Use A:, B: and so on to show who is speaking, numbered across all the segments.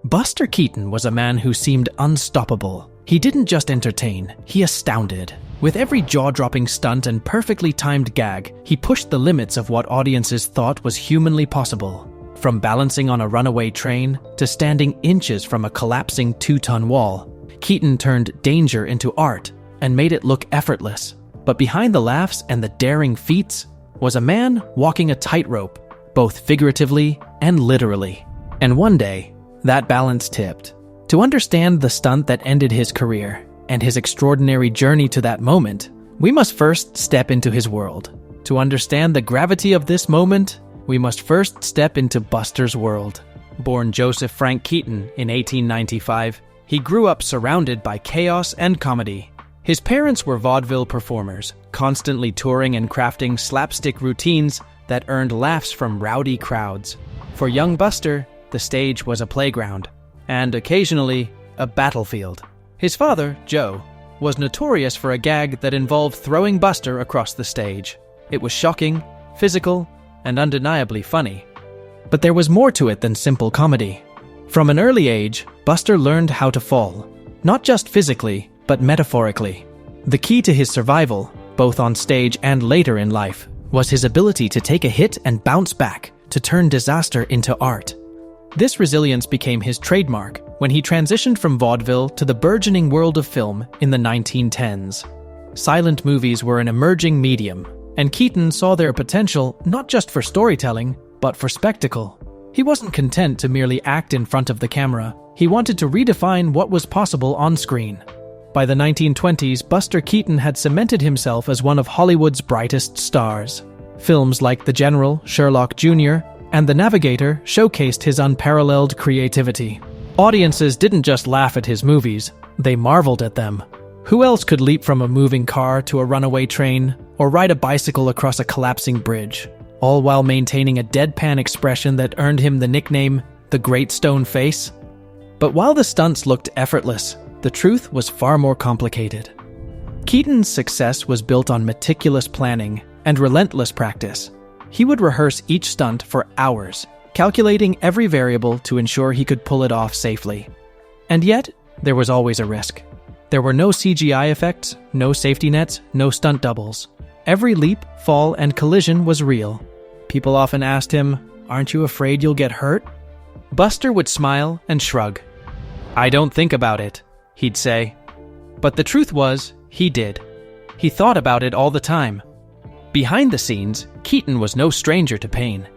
A: Buster Keaton was a man who seemed unstoppable. He didn't just entertain, he astounded. With every jaw-dropping stunt and perfectly timed gag, he pushed the limits of what audiences thought was humanly possible. From balancing on a runaway train to standing inches from a collapsing 2-ton wall, Keaton turned danger into art and made it look effortless. But behind the laughs and the daring feats was a man walking a tightrope, both figuratively and literally. And one day, that balance tipped. To understand the stunt that ended his career and his extraordinary journey to that moment, we must first step into his world. To understand the gravity of this moment, we must first step into Buster's world. Born Joseph Frank Keaton in 1895, he grew up surrounded by chaos and comedy. His parents were vaudeville performers, constantly touring and crafting slapstick routines that earned laughs from rowdy crowds. For young Buster, the stage was a playground, and occasionally, a battlefield. His father, Joe, was notorious for a gag that involved throwing Buster across the stage. It was shocking, physical, and undeniably funny. But there was more to it than simple comedy. From an early age, Buster learned how to fall, not just physically, but metaphorically. The key to his survival, both on stage and later in life, was his ability to take a hit and bounce back, to turn disaster into art. This resilience became his trademark when he transitioned from vaudeville to the burgeoning world of film in the 1910s. Silent movies were an emerging medium, and Keaton saw their potential not just for storytelling, but for spectacle. He wasn't content to merely act in front of the camera. He wanted to redefine what was possible on screen. By the 1920s, Buster Keaton had cemented himself as one of Hollywood's brightest stars. Films like The General, Sherlock Jr., and The Navigator showcased his unparalleled creativity. Audiences didn't just laugh at his movies, they marveled at them. Who else could leap from a moving car to a runaway train, or ride a bicycle across a collapsing bridge, all while maintaining a deadpan expression that earned him the nickname, the Great Stone Face? But while the stunts looked effortless, the truth was far more complicated. Keaton's success was built on meticulous planning and relentless practice. He would rehearse each stunt for hours, calculating every variable to ensure he could pull it off safely. And yet, there was always a risk. There were no CGI effects, no safety nets, no stunt doubles. Every leap, fall, and collision was real. People often asked him, "Aren't you afraid you'll get hurt?" Buster would smile and shrug. "I don't think about it," he'd say. But the truth was, he did. He thought about it all the time. Behind the scenes, Keaton was no stranger to pain.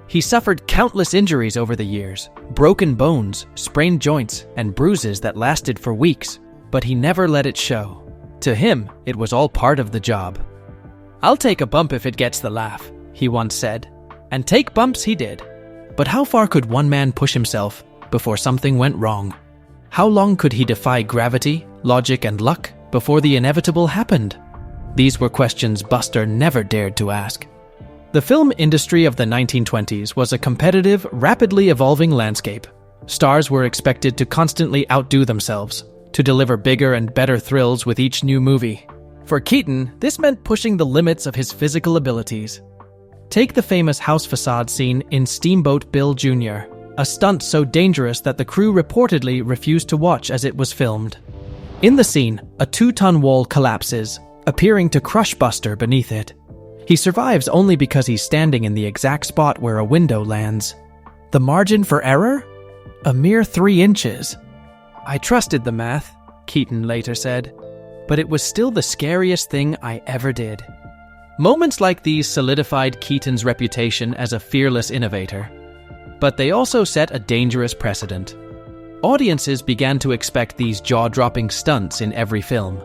A: He suffered countless injuries over the years, broken bones, sprained joints, and bruises that lasted for weeks, but he never let it show. To him, it was all part of the job. "I'll take a bump if it gets the laugh," he once said. And take bumps he did. But how far could one man push himself before something went wrong? How long could he defy gravity, logic, and luck before the inevitable happened? These were questions Buster never dared to ask. The film industry of the 1920s was a competitive, rapidly evolving landscape. Stars were expected to constantly outdo themselves, to deliver bigger and better thrills with each new movie. For Keaton, this meant pushing the limits of his physical abilities. Take the famous house facade scene in Steamboat Bill Jr., a stunt so dangerous that the crew reportedly refused to watch as it was filmed. In the scene, a 2-ton wall collapses, appearing to crush Buster beneath it. He survives only because he's standing in the exact spot where a window lands. The margin for error? A mere 3 inches. "I trusted the math," Keaton later said, "but it was still the scariest thing I ever did." Moments like these solidified Keaton's reputation as a fearless innovator. But they also set a dangerous precedent. Audiences began to expect these jaw-dropping stunts in every film.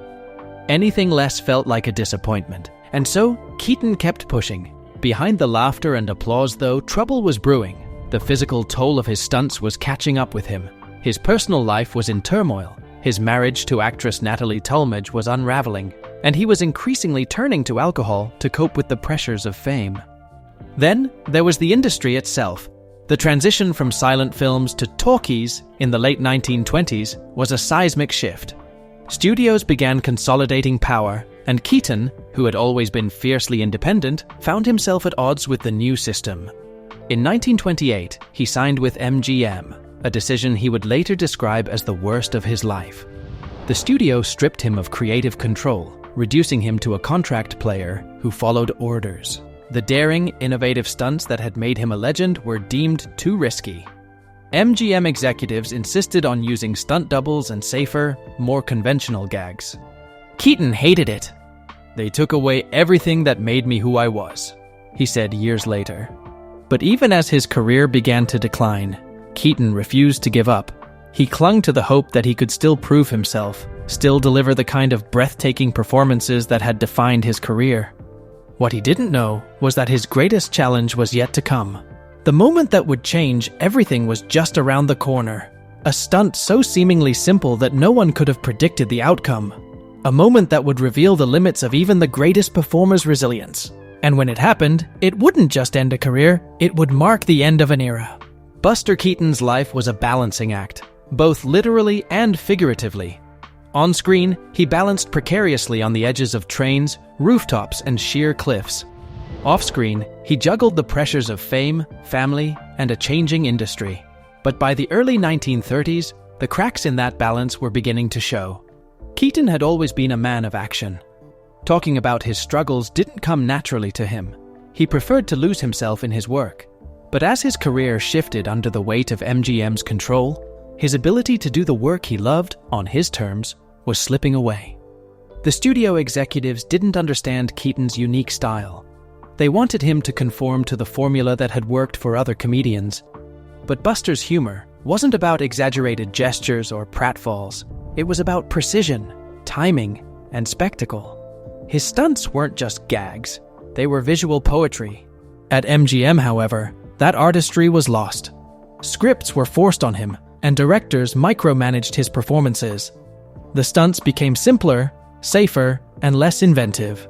A: Anything less felt like a disappointment, and so Keaton kept pushing. Behind the laughter and applause, though, trouble was brewing. The physical toll of his stunts was catching up with him. His personal life was in turmoil. His marriage to actress Natalie Talmadge was unraveling, and he was increasingly turning to alcohol to cope with the pressures of fame. Then there was the industry itself. The transition from silent films to talkies in the late 1920s was a seismic shift. Studios began consolidating power, and Keaton, who had always been fiercely independent, found himself at odds with the new system. In 1928, he signed with MGM, a decision he would later describe as the worst of his life. The studio stripped him of creative control, reducing him to a contract player who followed orders. The daring, innovative stunts that had made him a legend were deemed too risky. MGM executives insisted on using stunt doubles and safer, more conventional gags. Keaton hated it. "They took away everything that made me who I was," he said years later. But even as his career began to decline, Keaton refused to give up. He clung to the hope that he could still prove himself, still deliver the kind of breathtaking performances that had defined his career. What he didn't know was that his greatest challenge was yet to come. The moment that would change everything was just around the corner. A stunt so seemingly simple that no one could have predicted the outcome. A moment that would reveal the limits of even the greatest performer's resilience. And when it happened, it wouldn't just end a career, it would mark the end of an era. Buster Keaton's life was a balancing act, both literally and figuratively. On screen, he balanced precariously on the edges of trains, rooftops, and sheer cliffs. Off-screen, he juggled the pressures of fame, family, and a changing industry. But by the early 1930s, the cracks in that balance were beginning to show. Keaton had always been a man of action. Talking about his struggles didn't come naturally to him. He preferred to lose himself in his work. But as his career shifted under the weight of MGM's control, his ability to do the work he loved, on his terms, was slipping away. The studio executives didn't understand Keaton's unique style. They wanted him to conform to the formula that had worked for other comedians. But Buster's humor wasn't about exaggerated gestures or pratfalls. It was about precision, timing, and spectacle. His stunts weren't just gags. They were visual poetry. At MGM, however, that artistry was lost. Scripts were forced on him, and directors micromanaged his performances. The stunts became simpler, safer, and less inventive.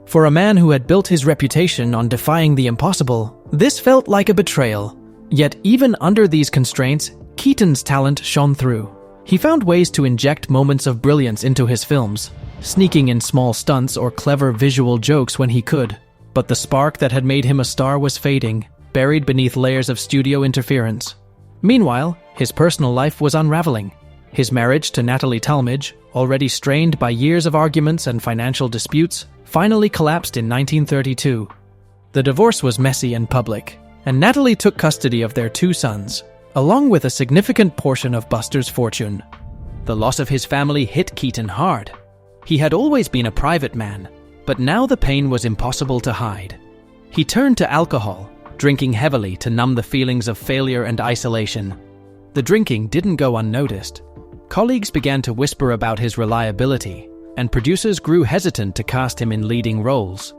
A: For a man who had built his reputation on defying the impossible, this felt like a betrayal. Yet even under these constraints, Keaton's talent shone through. He found ways to inject moments of brilliance into his films, sneaking in small stunts or clever visual jokes when he could. But the spark that had made him a star was fading, buried beneath layers of studio interference. Meanwhile, his personal life was unraveling. His marriage to Natalie Talmadge, already strained by years of arguments and financial disputes, finally collapsed in 1932. The divorce was messy and public, and Natalie took custody of their 2 sons, along with a significant portion of Buster's fortune. The loss of his family hit Keaton hard. He had always been a private man, but now the pain was impossible to hide. He turned to alcohol, drinking heavily to numb the feelings of failure and isolation. The drinking didn't go unnoticed. Colleagues began to whisper about his reliability, and producers grew hesitant to cast him in leading roles.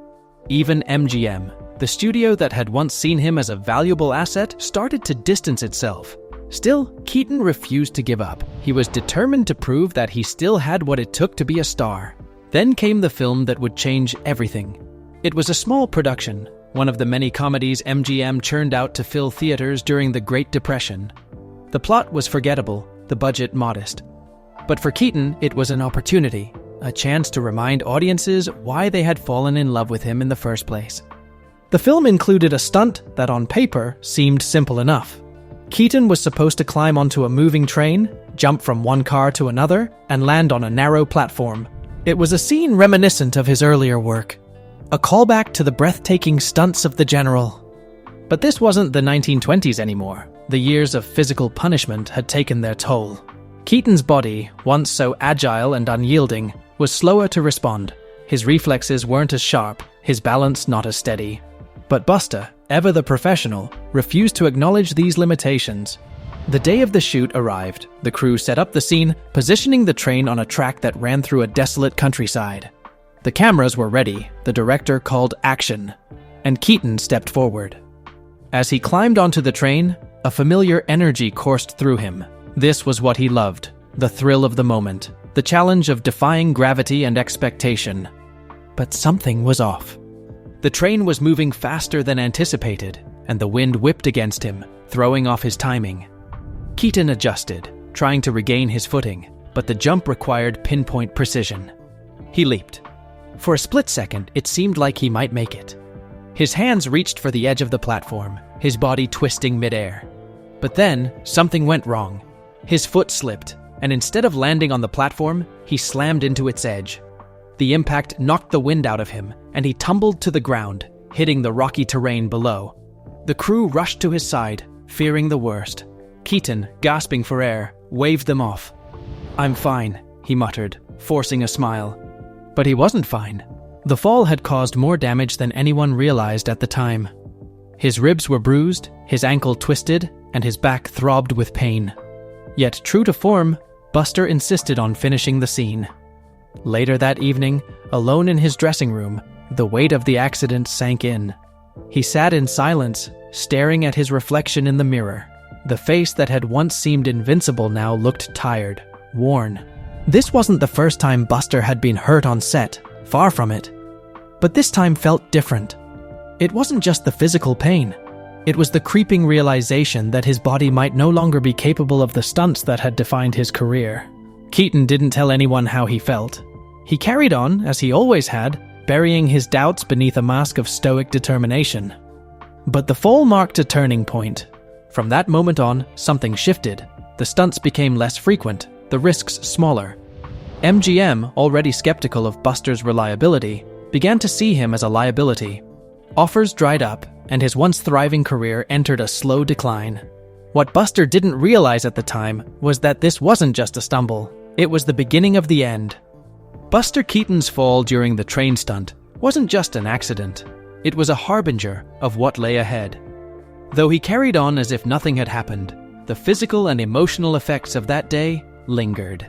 A: Even MGM, the studio that had once seen him as a valuable asset, started to distance itself. Still, Keaton refused to give up. He was determined to prove that he still had what it took to be a star. Then came the film that would change everything. It was a small production, one of the many comedies MGM churned out to fill theaters during the Great Depression. The plot was forgettable, the budget modest. But for Keaton, it was an opportunity, a chance to remind audiences why they had fallen in love with him in the first place. The film included a stunt that on paper seemed simple enough. Keaton was supposed to climb onto a moving train, jump from one car to another, and land on a narrow platform. It was a scene reminiscent of his earlier work, a callback to the breathtaking stunts of the General. But this wasn't the 1920s anymore. The years of physical punishment had taken their toll. Keaton's body, once so agile and unyielding, was slower to respond. His reflexes weren't as sharp, his balance not as steady. But Buster, ever the professional, refused to acknowledge these limitations. The day of the shoot arrived. The crew set up the scene, positioning the train on a track that ran through a desolate countryside. The cameras were ready. The director called action, and Keaton stepped forward. As he climbed onto the train, a familiar energy coursed through him. This was what he loved, the thrill of the moment, the challenge of defying gravity and expectation. But something was off. The train was moving faster than anticipated, and the wind whipped against him, throwing off his timing. Keaton adjusted, trying to regain his footing, but the jump required pinpoint precision. He leaped. For a split second, it seemed like he might make it. His hands reached for the edge of the platform, his body twisting midair. But then, something went wrong. His foot slipped, and instead of landing on the platform, he slammed into its edge. The impact knocked the wind out of him, and he tumbled to the ground, hitting the rocky terrain below. The crew rushed to his side, fearing the worst. Keaton, gasping for air, waved them off. "I'm fine," he muttered, forcing a smile. But he wasn't fine. The fall had caused more damage than anyone realized at the time. His ribs were bruised, his ankle twisted, and his back throbbed with pain. Yet, true to form, Buster insisted on finishing the scene. Later that evening, alone in his dressing room, the weight of the accident sank in. He sat in silence, staring at his reflection in the mirror. The face that had once seemed invincible now looked tired, worn. This wasn't the first time Buster had been hurt on set, far from it. But this time felt different. It wasn't just the physical pain. It was the creeping realization that his body might no longer be capable of the stunts that had defined his career. Keaton didn't tell anyone how he felt. He carried on, as he always had, burying his doubts beneath a mask of stoic determination. But the fall marked a turning point. From that moment on, something shifted. The stunts became less frequent, the risks smaller. MGM, already skeptical of Buster's reliability, began to see him as a liability. Offers dried up, and his once thriving career entered a slow decline. What Buster didn't realize at the time was that this wasn't just a stumble. It was the beginning of the end. Buster Keaton's fall during the train stunt wasn't just an accident. It was a harbinger of what lay ahead. Though he carried on as if nothing had happened, the physical and emotional effects of that day lingered.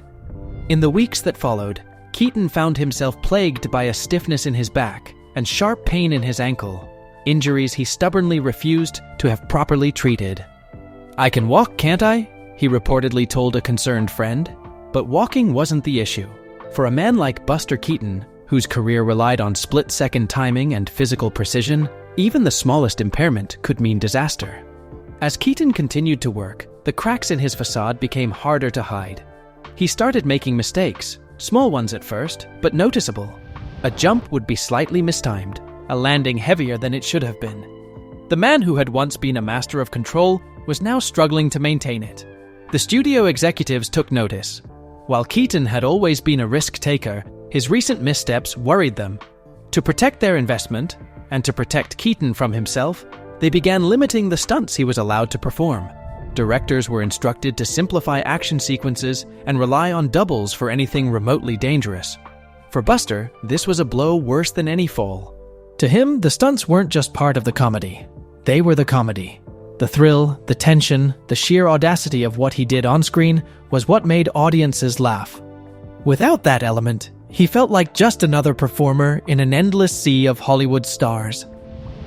A: In the weeks that followed, Keaton found himself plagued by a stiffness in his back and sharp pain in his ankle, injuries he stubbornly refused to have properly treated. "I can walk, can't I?" he reportedly told a concerned friend. But walking wasn't the issue. For a man like Buster Keaton, whose career relied on split-second timing and physical precision, even the smallest impairment could mean disaster. As Keaton continued to work, the cracks in his facade became harder to hide. He started making mistakes, small ones at first, but noticeable. A jump would be slightly mistimed, a landing heavier than it should have been. The man who had once been a master of control was now struggling to maintain it. The studio executives took notice. While Keaton had always been a risk-taker, his recent missteps worried them. To protect their investment, and to protect Keaton from himself, they began limiting the stunts he was allowed to perform. Directors were instructed to simplify action sequences and rely on doubles for anything remotely dangerous. For Buster, this was a blow worse than any fall. To him, the stunts weren't just part of the comedy. They were the comedy. The thrill, the tension, the sheer audacity of what he did on screen was what made audiences laugh. Without that element, he felt like just another performer in an endless sea of Hollywood stars.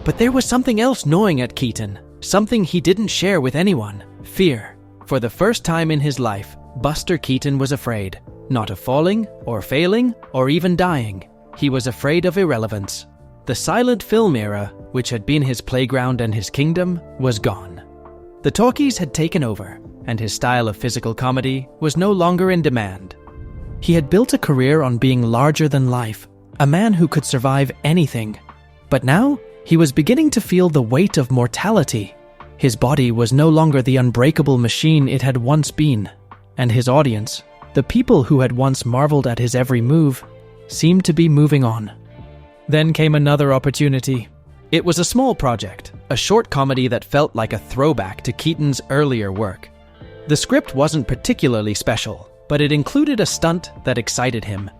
A: But there was something else gnawing at Keaton, something he didn't share with anyone: fear. For the first time in his life, Buster Keaton was afraid, not of falling, or failing, or even dying. He was afraid of irrelevance. The silent film era, which had been his playground and his kingdom, was gone. The talkies had taken over, and his style of physical comedy was no longer in demand. He had built a career on being larger than life, a man who could survive anything. But now, he was beginning to feel the weight of mortality. His body was no longer the unbreakable machine it had once been, and his audience, the people who had once marveled at his every move, seemed to be moving on. Then came another opportunity. It was a small project, a short comedy that felt like a throwback to Keaton's earlier work. The script wasn't particularly special, but it included a stunt that excited him.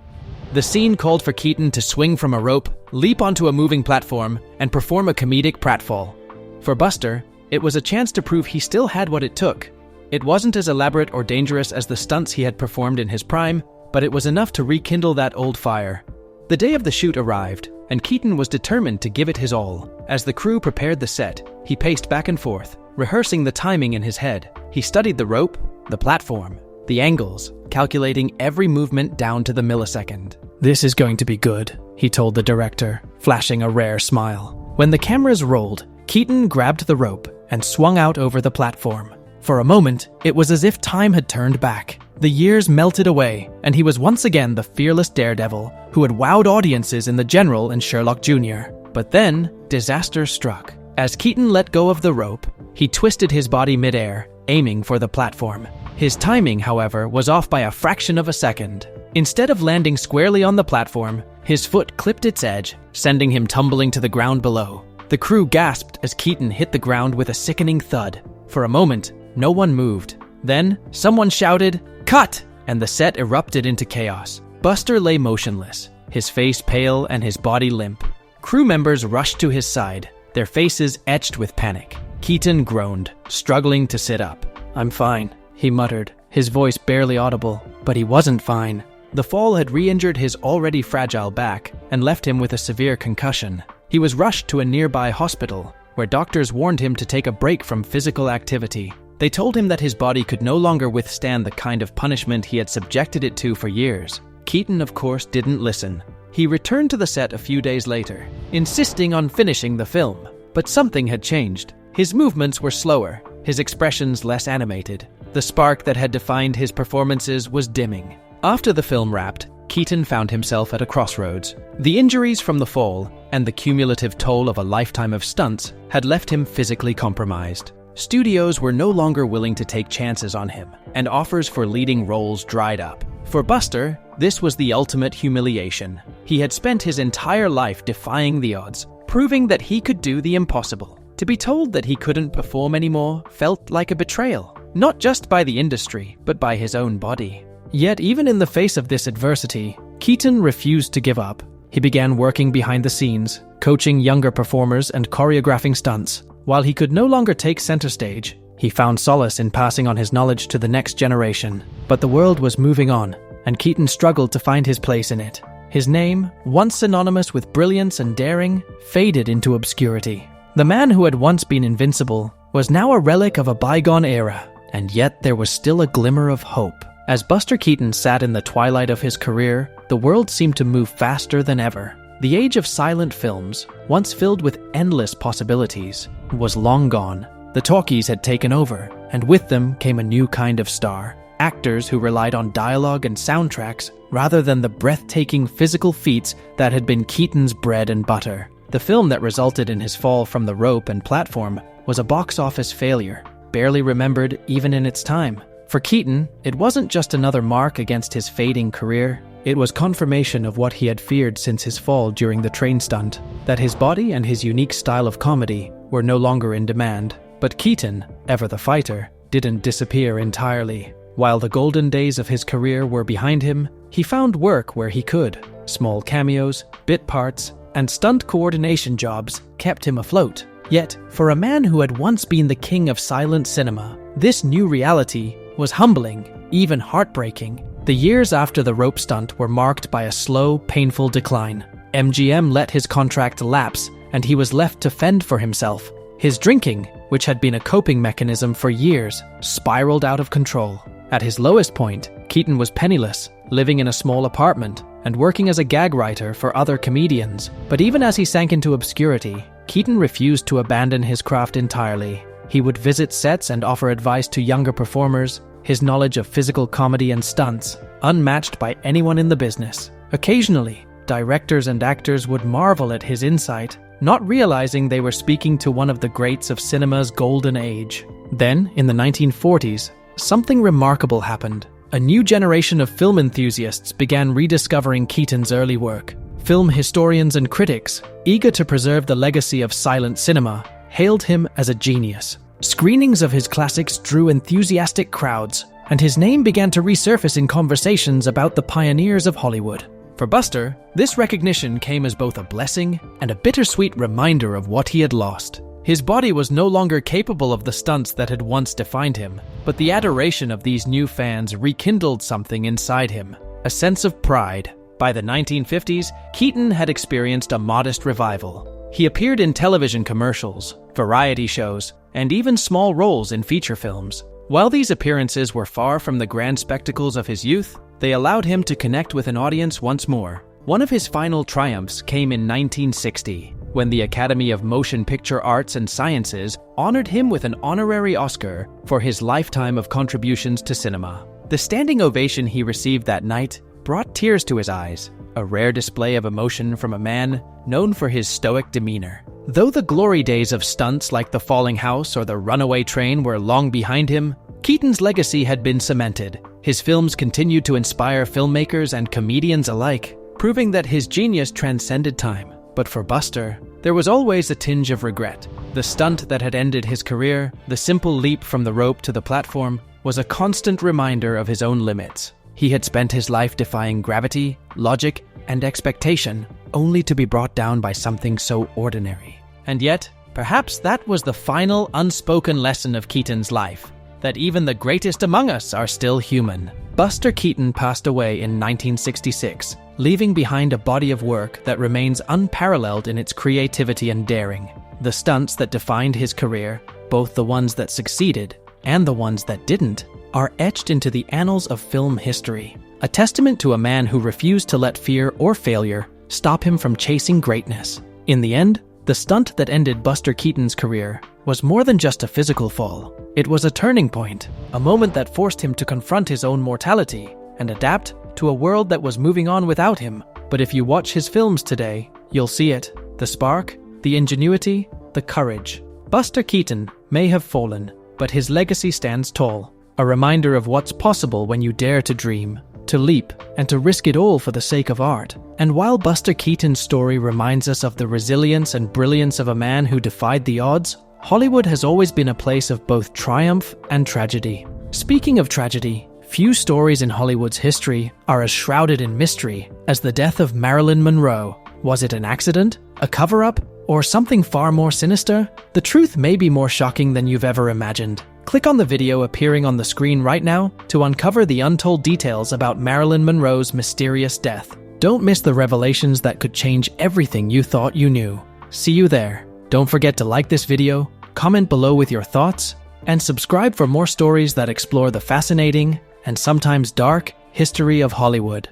A: The scene called for Keaton to swing from a rope, leap onto a moving platform, and perform a comedic pratfall. For Buster, it was a chance to prove he still had what it took. It wasn't as elaborate or dangerous as the stunts he had performed in his prime, but it was enough to rekindle that old fire. The day of the shoot arrived, and Keaton was determined to give it his all. As the crew prepared the set, he paced back and forth, rehearsing the timing in his head. He studied the rope, the platform, the angles, calculating every movement down to the millisecond. "This is going to be good," he told the director, flashing a rare smile. When the cameras rolled, Keaton grabbed the rope and swung out over the platform. For a moment, it was as if time had turned back. The years melted away, and he was once again the fearless daredevil who had wowed audiences in The General and Sherlock Jr. But then, disaster struck. As Keaton let go of the rope, he twisted his body midair, aiming for the platform. His timing, however, was off by a fraction of a second. Instead of landing squarely on the platform, his foot clipped its edge, sending him tumbling to the ground below. The crew gasped as Keaton hit the ground with a sickening thud. For a moment, no one moved. Then, someone shouted, "Cut!" and the set erupted into chaos. Buster lay motionless, his face pale and his body limp. Crew members rushed to his side, their faces etched with panic. Keaton groaned, struggling to sit up. "I'm fine," he muttered, his voice barely audible. But he wasn't fine. The fall had re-injured his already fragile back and left him with a severe concussion. He was rushed to a nearby hospital, where doctors warned him to take a break from physical activity. They told him that his body could no longer withstand the kind of punishment he had subjected it to for years. Keaton, of course, didn't listen. He returned to the set a few days later, insisting on finishing the film. But something had changed. His movements were slower, his expressions less animated. The spark that had defined his performances was dimming. After the film wrapped, Keaton found himself at a crossroads. The injuries from the fall and the cumulative toll of a lifetime of stunts had left him physically compromised. Studios were no longer willing to take chances on him, and offers for leading roles dried up. For Buster, this was the ultimate humiliation. He had spent his entire life defying the odds, proving that he could do the impossible. To be told that he couldn't perform anymore felt like a betrayal, not just by the industry, but by his own body. Yet even in the face of this adversity, Keaton refused to give up. He began working behind the scenes, coaching younger performers and choreographing stunts. While he could no longer take center stage, he found solace in passing on his knowledge to the next generation. But the world was moving on, and Keaton struggled to find his place in it. His name, once synonymous with brilliance and daring, faded into obscurity. The man who had once been invincible was now a relic of a bygone era, and yet there was still a glimmer of hope. As Buster Keaton sat in the twilight of his career, the world seemed to move faster than ever. The age of silent films, once filled with endless possibilities, was long gone. The talkies had taken over, and with them came a new kind of star. Actors who relied on dialogue and soundtracks rather than the breathtaking physical feats that had been Keaton's bread and butter. The film that resulted in his fall from the rope and platform was a box office failure, barely remembered even in its time. For Keaton, it wasn't just another mark against his fading career. It was confirmation of what he had feared since his fall during the train stunt, that his body and his unique style of comedy were no longer in demand. But Keaton, ever the fighter, didn't disappear entirely. While the golden days of his career were behind him, he found work where he could. Small cameos, bit parts, and stunt coordination jobs kept him afloat. Yet, for a man who had once been the king of silent cinema, this new reality was humbling, even heartbreaking. The years after the rope stunt were marked by a slow, painful decline. MGM let his contract lapse, and he was left to fend for himself. His drinking, which had been a coping mechanism for years, spiraled out of control. At his lowest point, Keaton was penniless, living in a small apartment, and working as a gag writer for other comedians. But even as he sank into obscurity, Keaton refused to abandon his craft entirely. He would visit sets and offer advice to younger performers, his knowledge of physical comedy and stunts, unmatched by anyone in the business. Occasionally, directors and actors would marvel at his insight, not realizing they were speaking to one of the greats of cinema's golden age. Then, in the 1940s, something remarkable happened. A new generation of film enthusiasts began rediscovering Keaton's early work. Film historians and critics, eager to preserve the legacy of silent cinema, hailed him as a genius. Screenings of his classics drew enthusiastic crowds, and his name began to resurface in conversations about the pioneers of Hollywood. For Buster, this recognition came as both a blessing and a bittersweet reminder of what he had lost. His body was no longer capable of the stunts that had once defined him, but the adoration of these new fans rekindled something inside him, a sense of pride. By the 1950s, Keaton had experienced a modest revival. He appeared in television commercials, variety shows, and even small roles in feature films. While these appearances were far from the grand spectacles of his youth, they allowed him to connect with an audience once more. One of his final triumphs came in 1960, when the Academy of Motion Picture Arts and Sciences honored him with an honorary Oscar for his lifetime of contributions to cinema. The standing ovation he received that night brought tears to his eyes, a rare display of emotion from a man known for his stoic demeanor. Though the glory days of stunts like the falling house or the runaway train were long behind him, Keaton's legacy had been cemented. His films continued to inspire filmmakers and comedians alike, proving that his genius transcended time. But for Buster, there was always a tinge of regret. The stunt that had ended his career, the simple leap from the rope to the platform, was a constant reminder of his own limits. He had spent his life defying gravity, logic, and expectation, only to be brought down by something so ordinary. And yet, perhaps that was the final unspoken lesson of Keaton's life, that even the greatest among us are still human. Buster Keaton passed away in 1966, leaving behind a body of work that remains unparalleled in its creativity and daring. The stunts that defined his career, both the ones that succeeded and the ones that didn't, are etched into the annals of film history, a testament to a man who refused to let fear or failure stop him from chasing greatness. In the end, the stunt that ended Buster Keaton's career was more than just a physical fall. It was a turning point, a moment that forced him to confront his own mortality and adapt to a world that was moving on without him. But if you watch his films today, you'll see it. The spark, the ingenuity, the courage. Buster Keaton may have fallen, but his legacy stands tall, a reminder of what's possible when you dare to dream, to leap, and to risk it all for the sake of art. And while Buster Keaton's story reminds us of the resilience and brilliance of a man who defied the odds, Hollywood has always been a place of both triumph and tragedy. Speaking of tragedy, few stories in Hollywood's history are as shrouded in mystery as the death of Marilyn Monroe. Was it an accident, a cover-up, or something far more sinister? The truth may be more shocking than you've ever imagined. Click on the video appearing on the screen right now to uncover the untold details about Marilyn Monroe's mysterious death. Don't miss the revelations that could change everything you thought you knew. See you there. Don't forget to like this video, comment below with your thoughts, and subscribe for more stories that explore the fascinating and sometimes dark history of Hollywood.